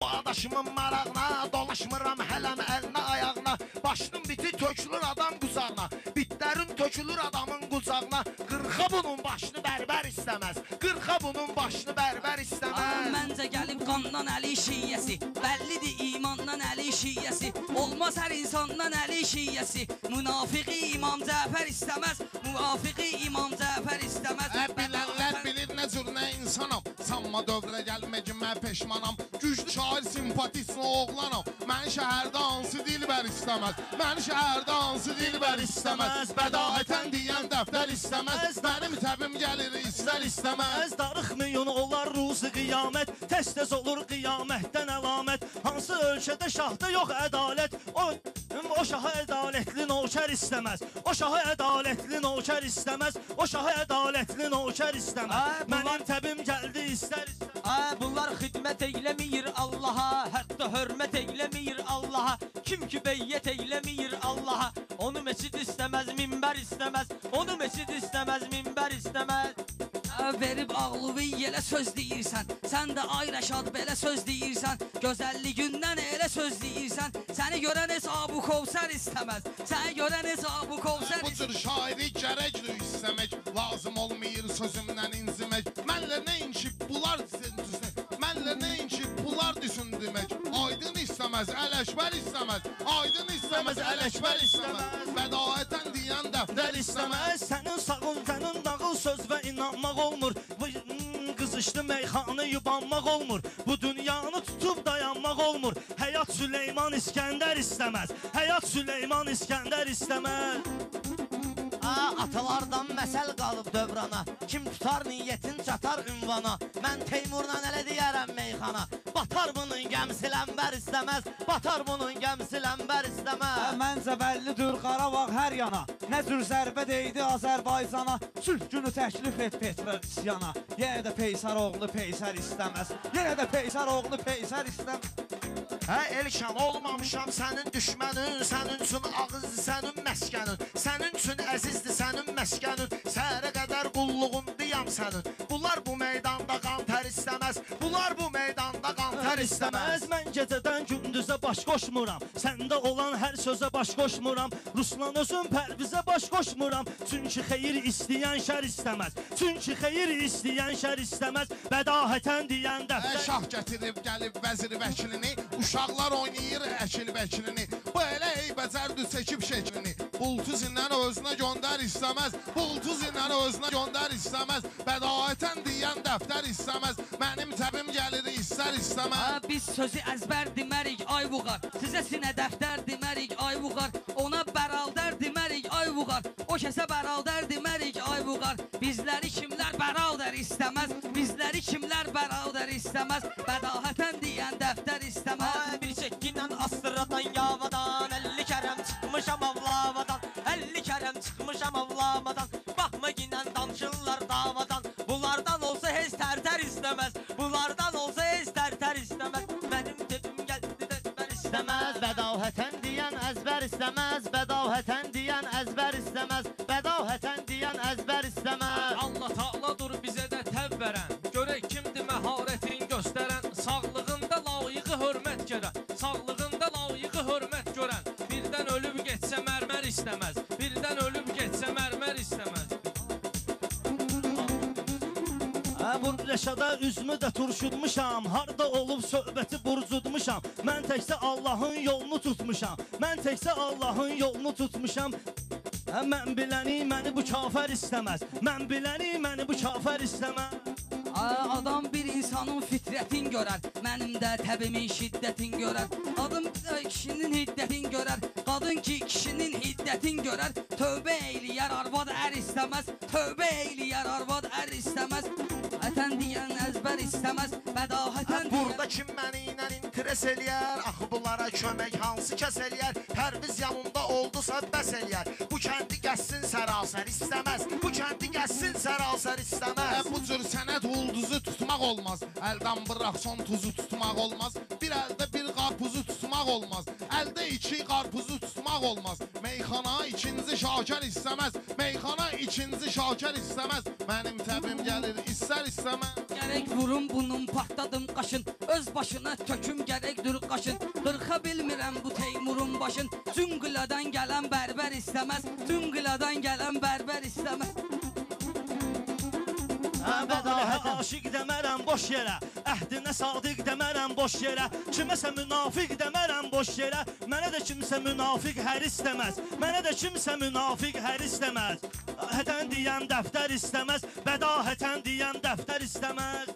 Adaşımın marağına, dolaşmıram hələm əlinə ayağına. Başının biti tökülür adam quzağına, bitlərin tökülür adamın qucağına. Qırxa bunun başını bərbər istəməz, qırxa bunun başını bərbər istəməz. Məncə gəlib qandan əli şiyyəsi, bəllidir imandan əli şiyyəsi. Olmaz hər insandan əli şiyyəsi. Münafiqi İmam Cəfər istəməz, münafiqi İmam Cəfər istəməz. Bilənlər bilir nə cür nə insanam, sanma dövrə gəlməyimə peşmanam. Güclü şair simpatisli oğlanam, mən şəhərdə hansı dilbər istəməz, mən şəhərdə hansı dilbər istəməz. Bədahətən deyən dəftər istəməz, mənim təbim gəlir istər istəməz. Darıxmayın olar ruzu qiyamət, tez-tez olur qiyamətdən əlamət. Hansı ölkədə şahda yox ədalət, o şahı ədalətli nökər istəməz, o şahı ədalətli nökər istəməz, o şahı ədalətli nökər istəməz. Mənim təbim gəldi istər istəməz. Bunlar xidmət eyləmir Allaha, hətta hörmət eyləmir Allaha. Kim ki beyyət eyləmir Allaha, onu meçid istəməz, minbər istəməz, onu meçid istəməz, minbər istəməz. Verib ağlıvi elə söz deyirsən, sən də ay Rəşad belə söz deyirsən. Gözəlliyindən elə söz deyirsən, səni görən hesabı Kovsər istəməz, səni görən hesabı Kovsər istəməz. Bu cür şairi gərəkdir istəmək, lazım olmayır sözümdən inzimək. Mənlə nəinki bunlar düşünmək, mənlə nəinki bunlar düşündürmək. Aydın istəməz, Ələkbər istəməz, aydın istəməz, Ələkbər istəməz. Bədahətən deyən dəftər istəməz. Sənin sağın, sənin dağıl söz və inanmaq olmur. Qızışdı meyxanı yubanmaq olmur. Bu dünyanı tutub dayanmaq olmur. Həyat Süleyman İskəndər istəməz, həyat Süleyman İskəndər istəməz. Atalardan məsəl qalıb dövrana, kim tutar niyyətin çatar ünvana. Mən Teymurla elə deyərəm meyxana, batar bunun gəmisi ləmbər istəməz, batar bunun gəmisi ləmbər istəməz. Məncə bəllidir Qarabağ hər yana, nə cür zərbə deydi Azərbaycana. Sülh günü təklif et Petrovisyana, yenə də Peysər oğlu Peysər istəməz, yenə də Peysər oğlu Peysər istəməz. Elşan olmamışam sənin düşmənin, sənin üçün ağız sənin məskənin, sənin üçün əzizdir sənin məskənin, səhərə qədər qulluğundayam sənin. Bunlar bu meydanda qan tər istəməz, bunlar bu meydanda qan tər istəməz. Mən gecədən gündüzə baş qoşmuram, səndə olan hər sözə baş qoşmuram. Ruslan özüm pərvizə baş qoşmuram, çünki xeyir istəyən şər istəməz, çünki xeyir istəyən şər istəməz. Bədahətən deyən dəftər. Şah gətirib gəlib vəzir vəkilini, uşaqlar oynayır əkil vəkilini. Bu elə eybəcərdir çəkib şəklini. Bultuz indən özünə göndər istəməz, bultuz indən özünə göndər istəməz. Bədahətən deyən dəftər istəməz, mənim təbim gəlir istər istəməz. Biz sözü əzbər demərik ay vuğar, sizə sinə dəftər demərik ay vuğar. Ona bəraldər demərik ay vuğar, o kəsə bəraldər demərik ay vuğar. Bizləri kimlər bəraldər istəməz, bizləri kimlər bəraldər istəməz. Bədahətən deyən dəftər istəməz. Bir çəkkinlə astıradan yavadan, 50 kərəm çıxmışam avlavadan, 50 kərəm çıxmışam avlavadan. Baxma ginən danışırlar davadan, bunlardan olsa heç tərtər istəməz, bunlardan olsa heç tərtər istəməz. Mənim tepim gəldi dəzbər istəməz, bədahətən deyən əzbər istəməz, bədahətən deyən əzbər istəməz, bədahətən deyən əzbər istəməz. Allah Taaladır bizə də təv verən, görək kimdir məharətin göstərən. Sağlığında layiqi hörmət görən, sağlığında layiqi hörmət görən. Birdən ölüb getsə mərmər istəməz, birdən ölüb getsə mərmər istəməz. Bu Rəşada üzümü də turşutmuşam, harda olub söhbəti burcudmuşam. Mən təkcə Allahın yolunu tutmuşam, mən təkcə Allahın yolunu tutmuşam. Mən biləni məni bu kafər istəməz, mən biləni məni bu kafər istəməz. Adam bir insanın fitrətin görər, mənim də təbimin şiddətin görər. Adam kişinin hiddətin görər, qadın ki kişinin hiddətin görər. Tövbə eyləyər arvad ər istəməz, tövbə eyləyər arvad ər istəməz. Ətən deyən əzbər istəməz, bədahətən deyən. Burada kim məni ilə interes eləyər, axı bunlara kömək hansı kəs eləyər. Pərviz yanında oldusa bəs eləyər, bu kəndi gəzsin sərasər istəməz, bu kəndi gəzsin sərasər istəməz. Bu cür sənət ulduzu tutmaq olmaz, əldən bıraq son tuzu tutmaq olmaz. Bir əldə bir qarpuzu tutmaq olmaz, əldə iki qarpuzu tutmaq olmaz. Meyxana ikinci şakər istəməz, meyxana ikinci şakər istəməz. Mənim təbim gəlir istər istəməz. gərək vurum bunun partladım qaşın. Öz başına töküm gərəkdir qaşın. Qırxa bilmirəm bu Teymurun başın. Cüngülədən gələn bərbər istəməz. Cüngülədən gələn bərbər istəməz. Bədahətə aşiq demərəm boş yerə, əhdinə sadiq demərəm boş yerə, kiməsə münafiq demərəm boş yerə, mənə də kimsə münafiq hər istəməz, mənə də kimsə münafiq hər istəməz. Hətən deyən dəftər istəməz, bədahətən deyən dəftər istəməz.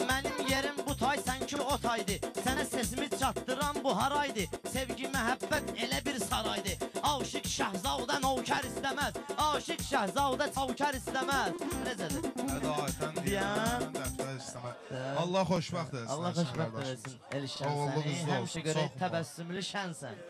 Mənim yerim bu tay, sən ki o taydı. Sənə sesimi çatdıran bu haraydı. Sevgi, məhəbbət elə bir saraydı. Aşık Şəhzadə nökər istəməz. Aşık Şəhzadə çavkar istəməz. Necədir? Ədalətən deyən dəftər istəməz. Allah xoşbəxt etsin. Allah xoşbəxt etsin. Elşən səni. Həmişə görə təbəssümlü şənsən.